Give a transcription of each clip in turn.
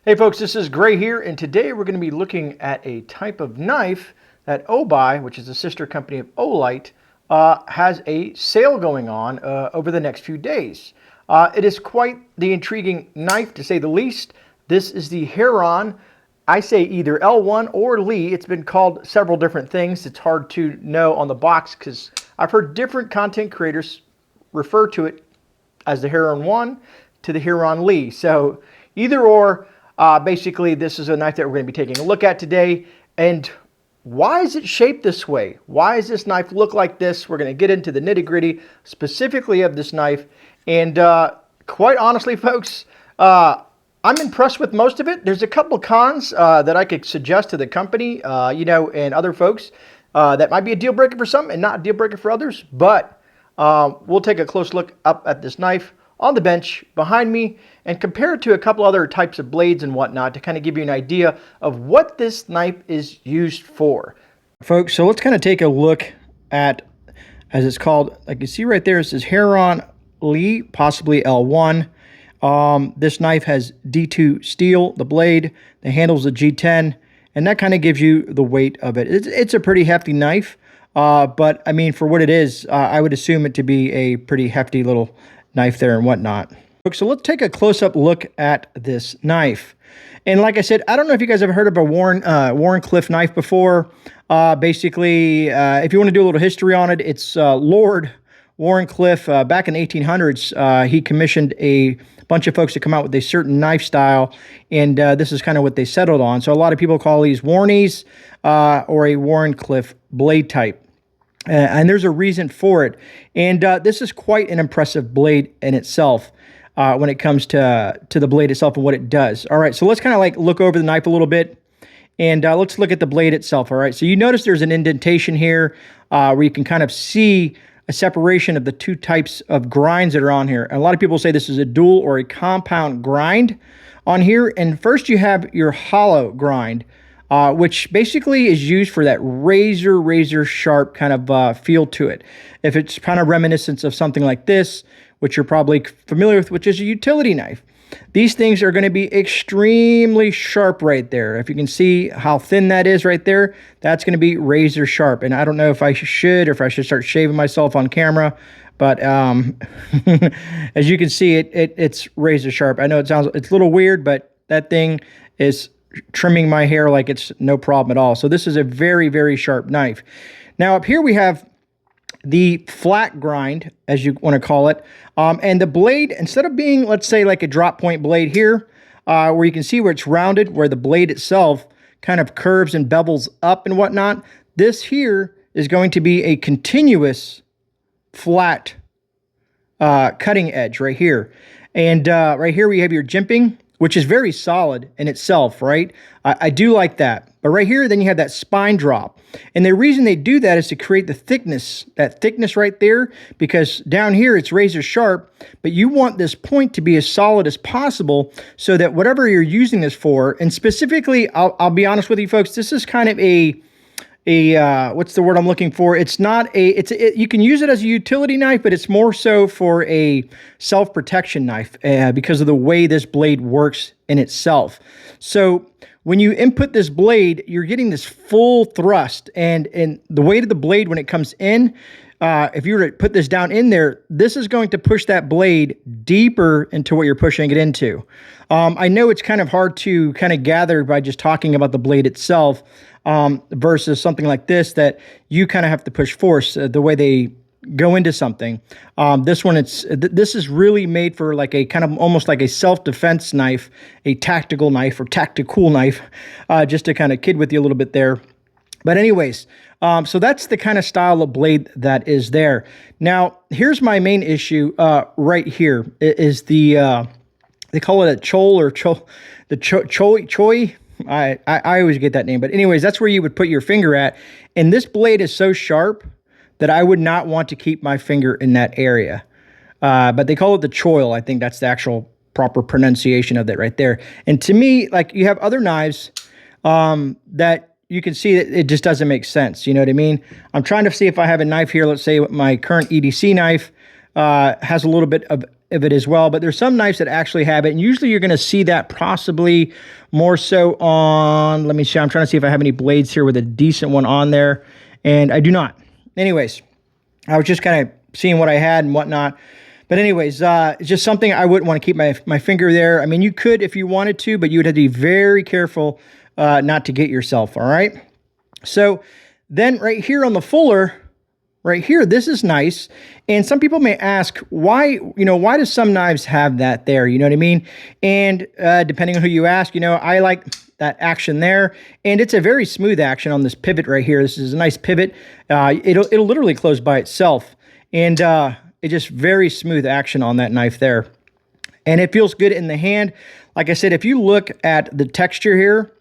Hey folks, this is Gray here, and today we're going to be looking at a type of knife that Obuy, which is a sister company of Olight, has a sale going on over the next few days. It is quite the intriguing knife, to say the least. This is the Heron. I say either L1 or Lee. It's been called several different things. It's hard to know on the box because I've heard different content creators refer to it as the Heron 1 to the Heron Lee. So either or. Basically, this is a knife that we're going to be taking a look at today. And why is it shaped this way? Why does this knife look like this? We're going to get into the nitty-gritty specifically of this knife. And quite honestly, folks, I'm impressed with most of it. There's a couple of cons that I could suggest to the company, and other folks that might be a deal breaker for some and not a deal breaker for others. But we'll take a close look up at this knife on the bench behind me and compare it to a couple other types of blades and whatnot to kind of give you an idea of what this knife is used for. Folks, so let's kind of take a look at, as it's called, like you see right there, it says Heron Lee, possibly L1. This knife has D2 steel, the blade, the handle's a G10, and that kind of gives you the weight of it. It's a pretty hefty knife, but I mean, for what it is, I would assume it to be a pretty hefty little knife there and whatnot. So let's take a close-up look at this knife. And like I said, I don't know if you guys have heard of a Wharncliffe knife before. Basically, if you want to do a little history on it, it's Lord Wharncliffe. Back in the 1800s, he commissioned a bunch of folks to come out with a certain knife style, and this is kind of what they settled on. So a lot of people call these Warnies or a Wharncliffe blade type. And there's a reason for it. And this is quite an impressive blade in itself when it comes to the blade itself and what it does. All right, so let's kind of like look over the knife a little bit. And let's look at the blade itself, all right? So you notice there's an indentation here where you can kind of see a separation of the two types of grinds that are on here. And a lot of people say this is a dual or a compound grind on here. And first you have your hollow grind, which basically is used for that razor sharp kind of feel to it. If it's kind of reminiscent of something like this, which you're probably familiar with, which is a utility knife. These things are going to be extremely sharp right there. If you can see how thin that is right there, that's going to be razor sharp. And I don't know if I should or if I should start shaving myself on camera, but as you can see, it's razor sharp. I know it's a little weird, but that thing is trimming my hair like it's no problem at all. So this is a very sharp knife. Now up here we have the flat grind, as you want to call it, and the blade, instead of being, let's say, like a drop point blade here, where you can see where it's rounded, where the blade itself kind of curves and bevels up and whatnot, this here is going to be a continuous flat cutting edge right here. And right here we have your jimping, which is very solid in itself, right? I do like that. But right here, then you have that spine drop. And the reason they do that is to create the thickness, that thickness right there, because down here it's razor sharp, but you want this point to be as solid as possible so that whatever you're using this for, and specifically, I'll be honest with you folks, this is kind of a what's the word I'm looking for? It's not you can use it as a utility knife, but it's more so for a self-protection knife because of the way this blade works in itself. So when you input this blade, you're getting this full thrust, and the weight of the blade when it comes in, if you were to put this down in there, this is going to push that blade deeper into what you're pushing it into. I know it's kind of hard to kind of gather by just talking about the blade itself versus something like this that you kind of have to push force the way they go into something. This one, this is really made for like a kind of almost like a self-defense knife, a tactical knife or tactical knife, just to kind of kid with you a little bit there. But anyways, so that's the kind of style of blade that is there. Now, here's my main issue right here is the, they call it a chol or the choi. I always get that name. But anyways, that's where you would put your finger at. And this blade is so sharp that I would not want to keep my finger in that area. But they call it the choil. I think that's the actual proper pronunciation of it right there. And to me, like you have other knives that you can see that it just doesn't make sense. You know what I mean? I'm trying to see if I have a knife here. Let's say my current EDC knife has a little bit of of it as well, but there's some knives that actually have it, and usually you're going to see that possibly more so on, let me see, I'm trying to see if I have any blades here with a decent one on there, and I do not. Anyways, I was just kind of seeing what I had and whatnot. But anyways, it's just something I wouldn't want to keep my finger there. I mean, you could if you wanted to, but you would have to be very careful not to get yourself, all right? So then right here on the Fuller, right here, this is nice. And some people may ask, why, why do some knives have that there? You know what I mean? And depending on who you ask, I like that action there. And it's a very smooth action on this pivot right here. This is a nice pivot. It'll literally close by itself. And it's just very smooth action on that knife there. And it feels good in the hand. Like I said, if you look at the texture here,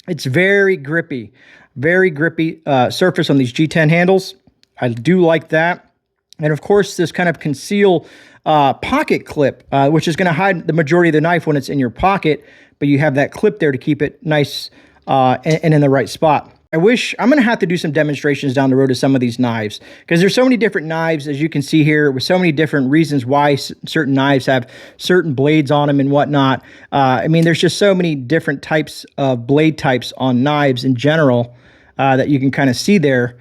it's very grippy surface on these G10 handles. I do like that. And of course, this kind of conceal pocket clip, which is going to hide the majority of the knife when it's in your pocket, but you have that clip there to keep it nice and in the right spot. I'm going to have to do some demonstrations down the road of some of these knives, because there's so many different knives, as you can see here, with so many different reasons why certain knives have certain blades on them and whatnot. I mean, there's just so many different types of blade types on knives in general that you can kind of see there.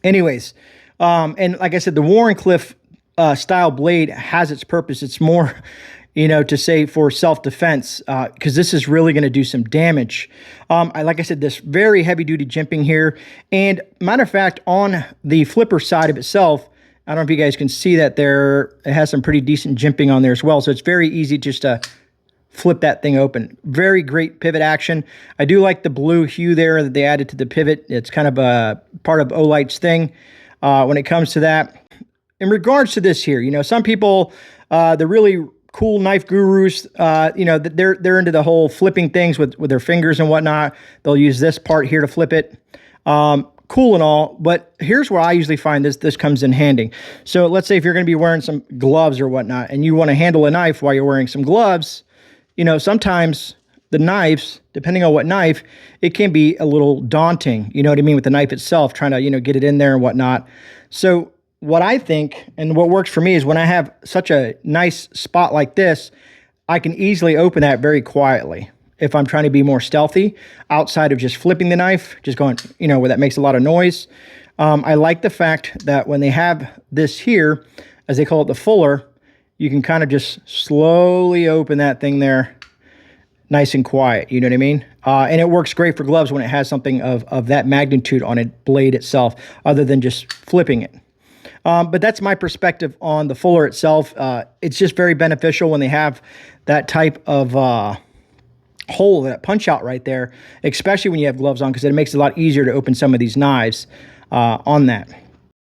Anyways, and like I said, the Wharncliffe style blade has its purpose. It's more, to say for self-defense, because this is really going to do some damage. Like I said, this very heavy-duty jimping here. And matter of fact, on the flipper side of itself, I don't know if you guys can see that there, it has some pretty decent jimping on there as well. So it's very easy just to flip that thing open. Very great pivot action. I do like the blue hue there that they added to the pivot. It's kind of a part of Olight's thing when it comes to that. In regards to this here, some people, the really cool knife gurus, they're into the whole flipping things with their fingers and whatnot. They'll use this part here to flip it. Cool and all, but here's where I usually find this comes in handy. So let's say if you're going to be wearing some gloves or whatnot, and you want to handle a knife while you're wearing some gloves, sometimes the knives, depending on what knife, it can be a little daunting, you know what I mean, with the knife itself, trying to, get it in there and whatnot. So what I think, and what works for me, is when I have such a nice spot like this, I can easily open that very quietly. If I'm trying to be more stealthy, outside of just flipping the knife, just going, where that makes a lot of noise. I like the fact that when they have this here, as they call it, the Fuller, you can kind of just slowly open that thing there, nice and quiet, you know what I mean? And it works great for gloves when it has something of that magnitude on it, blade itself, other than just flipping it. But that's my perspective on the Fuller itself. It's just very beneficial when they have that type of hole, that punch out right there, especially when you have gloves on, because it makes it a lot easier to open some of these knives on that.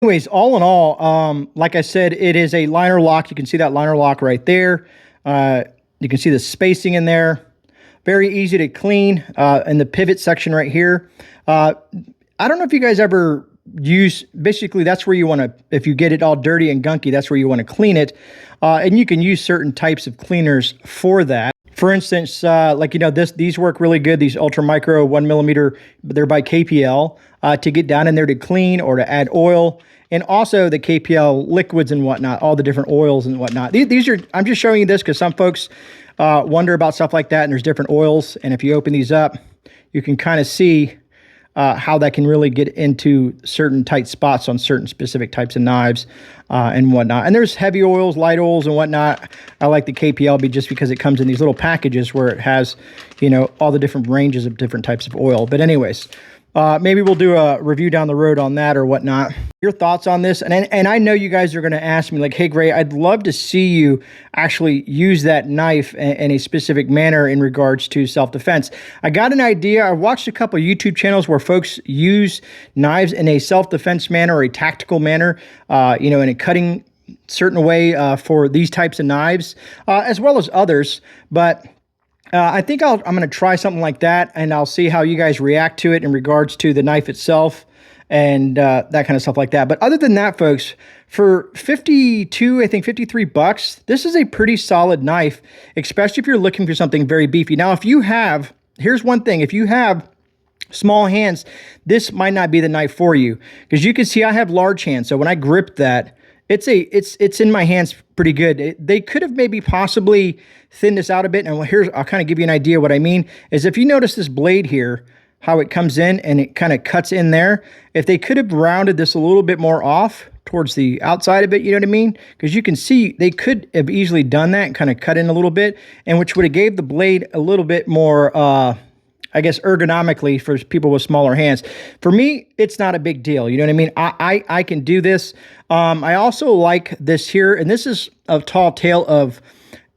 Anyways, all in all, like I said, it is a liner lock. You can see that liner lock right there. You can see the spacing in there. Very easy to clean in the pivot section right here. I don't know if you guys ever basically that's where you want to, if you get it all dirty and gunky, that's where you want to clean it. And you can use certain types of cleaners for that. For instance, these work really good, these Ultra Micro 1mm, they're by KPL, to get down in there to clean or to add oil. And also the KPL liquids and whatnot, all the different oils and whatnot. These are, I'm just showing you this because some folks wonder about stuff like that, and there's different oils. And if you open these up, you can kind of see how that can really get into certain tight spots on certain specific types of knives and whatnot. And there's heavy oils, light oils, and whatnot. I like the KPL just because it comes in these little packages where it has, all the different ranges of different types of oil. But anyways, maybe we'll do a review down the road on that or whatnot. Your thoughts on this? And I know you guys are going to ask me like, hey, Gray, I'd love to see you actually use that knife in a specific manner in regards to self-defense. I got an idea. I watched a couple of YouTube channels where folks use knives in a self-defense manner or a tactical manner, in a cutting certain way for these types of knives, as well as others. But I think I'm going to try something like that, and I'll see how you guys react to it in regards to the knife itself and that kind of stuff like that. But other than that, folks, for $53, this is a pretty solid knife, especially if you're looking for something very beefy. Now, here's one thing, if you have small hands, this might not be the knife for you, because you can see I have large hands. So when I grip that, It's in my hands pretty good. They could have maybe possibly thinned this out a bit. And here's, I'll kind of give you an idea. What I mean is, if you notice this blade here, how it comes in and it kind of cuts in there, if they could have rounded this a little bit more off towards the outside of it, you know what I mean? Because you can see they could have easily done that and kind of cut in a little bit, and which would have gave the blade a little bit more, I guess, ergonomically for people with smaller hands. For me, it's not a big deal. You know what I mean? I can do this. I also like this here, and this is a tall tale of,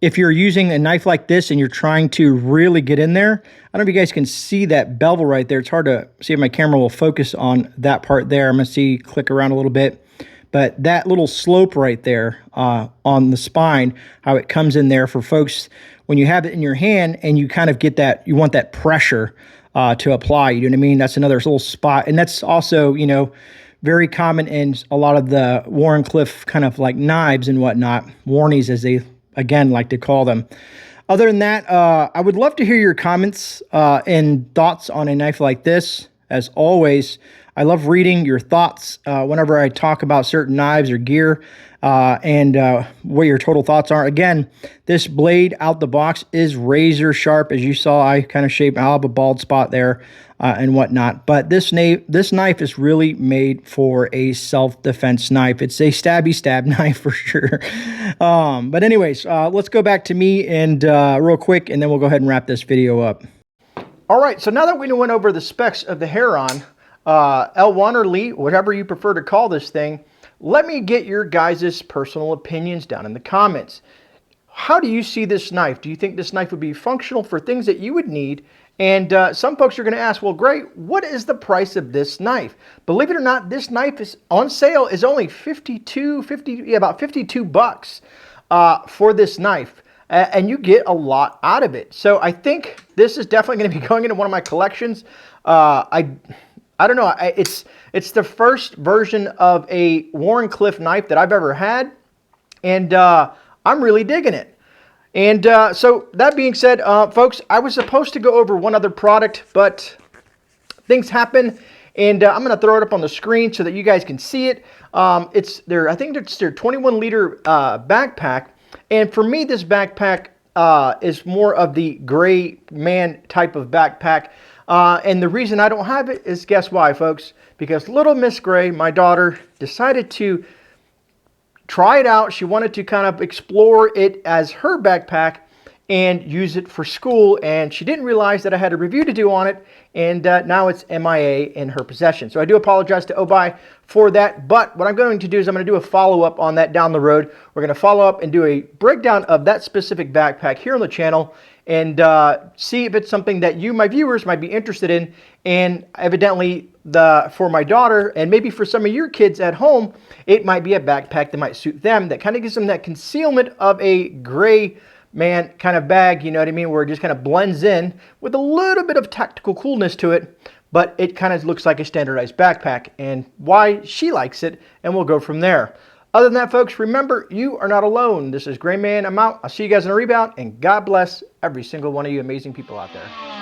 if you're using a knife like this and you're trying to really get in there. I don't know if you guys can see that bevel right there. It's hard to see if my camera will focus on that part there. I'm going to click around a little bit. But that little slope right there on the spine, how it comes in there for folks, when you have it in your hand and you kind of get that, you want that pressure to apply, you know what I mean? That's another little spot. And that's also, you know, very common in a lot of the Wharncliffe kind of like knives and whatnot, Warnies as they, again, like to call them. Other than that, I would love to hear your comments and thoughts on a knife like this. As always, I love reading your thoughts whenever I talk about certain knives or gear and what your total thoughts are. Again, this blade out the box is razor sharp. As you saw, I kind of shaped, I'll have a bald spot there and whatnot. But this knife is really made for a self-defense knife. It's a stabby stab knife for sure. But anyways, let's go back to me and real quick, and then we'll go ahead and wrap this video up. All right, so now that we went over the specs of the Heron, L1 or Elite, whatever you prefer to call this thing, let me get your guys' personal opinions down in the comments. How do you see this knife? Do you think this knife would be functional for things that you would need? And some folks are going to ask, well, great, what is the price of this knife? Believe it or not, this knife is on sale, is only about 52 bucks for this knife. And you get a lot out of it. So I think this is definitely going to be going into one of my collections. I don't know. It's the first version of a Wharncliffe knife that I've ever had, and I'm really digging it. And so that being said, folks, I was supposed to go over one other product, but things happen, and I'm going to throw it up on the screen so that you guys can see it. I think it's their 21-liter backpack, and for me, this backpack is more of the gray man type of backpack. And the reason I don't have it is, guess why, folks? Because little Miss Gray, my daughter, decided to try it out. She wanted to kind of explore it as her backpack and use it for school, and she didn't realize that I had a review to do on it, and now it's MIA in her possession. So I do apologize to Obuy for that, but what I'm going to do is I'm going to do a follow-up on that down the road. We're going to follow up and do a breakdown of that specific backpack here on the channel, and see if it's something that you, my viewers, might be interested in. And evidently, for my daughter, and maybe for some of your kids at home, it might be a backpack that might suit them, that kind of gives them that concealment of a gray man kind of bag, you know what I mean, where it just kind of blends in with a little bit of tactical coolness to it, but it kind of looks like a standardized backpack, and why she likes it, and we'll go from there. Other than that, folks, remember, you are not alone. This is Gray Man. I'm out. I'll see you guys in a rebound, and God bless every single one of you amazing people out there.